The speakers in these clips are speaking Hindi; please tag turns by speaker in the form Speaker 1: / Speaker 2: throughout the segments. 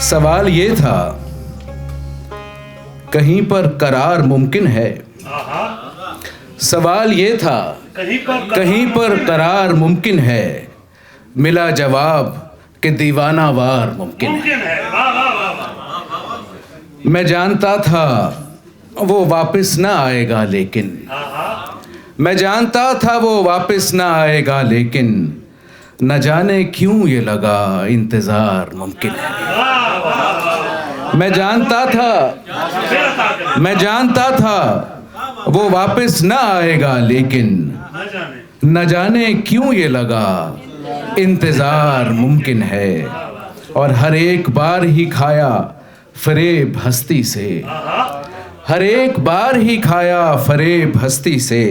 Speaker 1: सवाल ये था, कहीं पर करार मुमकिन है। सवाल ये था, कहीं पर करार मुमकिन है। मिला जवाब कि दीवाना वार मुमकिन है। मैं जानता था वो वापस ना आएगा, लेकिन मैं जानता था वो वापस ना आएगा, लेकिन न जाने क्यों ये लगा इंतजार मुमकिन है। मैं जानता था वो वापस ना आएगा, लेकिन न जाने क्यों ये लगा इंतजार मुमकिन है। और हर एक बार ही खाया फरेब हस्ती से, हर एक बार ही खाया फरेब हस्ती से।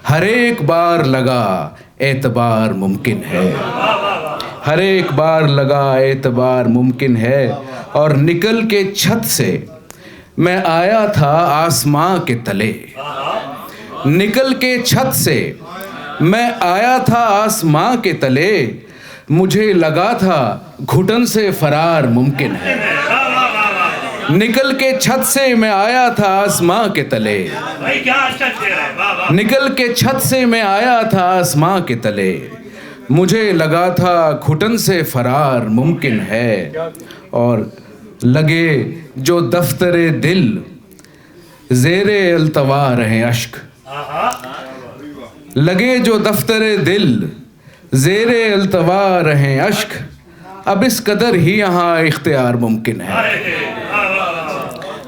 Speaker 1: हर एक बार लगा एतबार मुमकिन है, हर एक बार लगा एतबार मुमकिन है। और निकल के छत से मैं आया था आसमां के तले, निकल के छत से मैं आया था आसमां के तले। मुझे लगा था घुटन से फरार मुमकिन है। निकल के छत से मैं आया था आसमां के तले, निकल के छत से मैं आया था आसमां के तले। मुझे लगा था घुटन से फरार मुमकिन है। और लगे जो दफ्तरे दिल ज़ेरे अल्तवा रहे अश्क, लगे जो दफ्तरे दिल ज़ेरे अल्तवा रहे अश्क। अब इस कदर ही यहाँ इख्तियार मुमकिन है,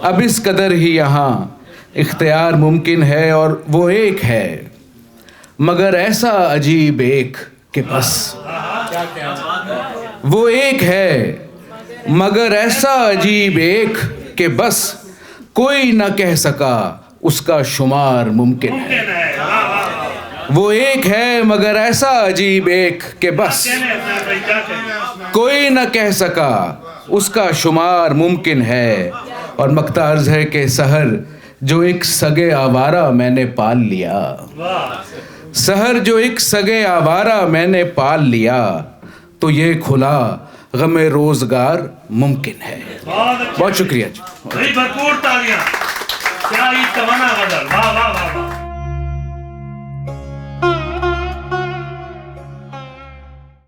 Speaker 1: अब इस कदर ही यहाँ इख्तियार मुमकिन है। और वो एक है मगर ऐसा अजीब एक कि बस, वो एक है मगर ऐसा अजीब एक कि बस कोई न कह सका उसका शुमार मुमकिन है। वो एक है मगर ऐसा अजीब एक कि बस कोई न कह सका उसका शुमार मुमकिन है। और मकता अर्ज़ है कि सहर जो एक सगे आवारा मैंने पाल लिया, सहर जो एक सगे आवारा मैंने पाल लिया, तो ये खुला गमे रोजगार मुमकिन है। बहुत शुक्रिया जी।
Speaker 2: भरपूर तालियां। क्या ही तमन्ना गजल, वाह वाह वाह।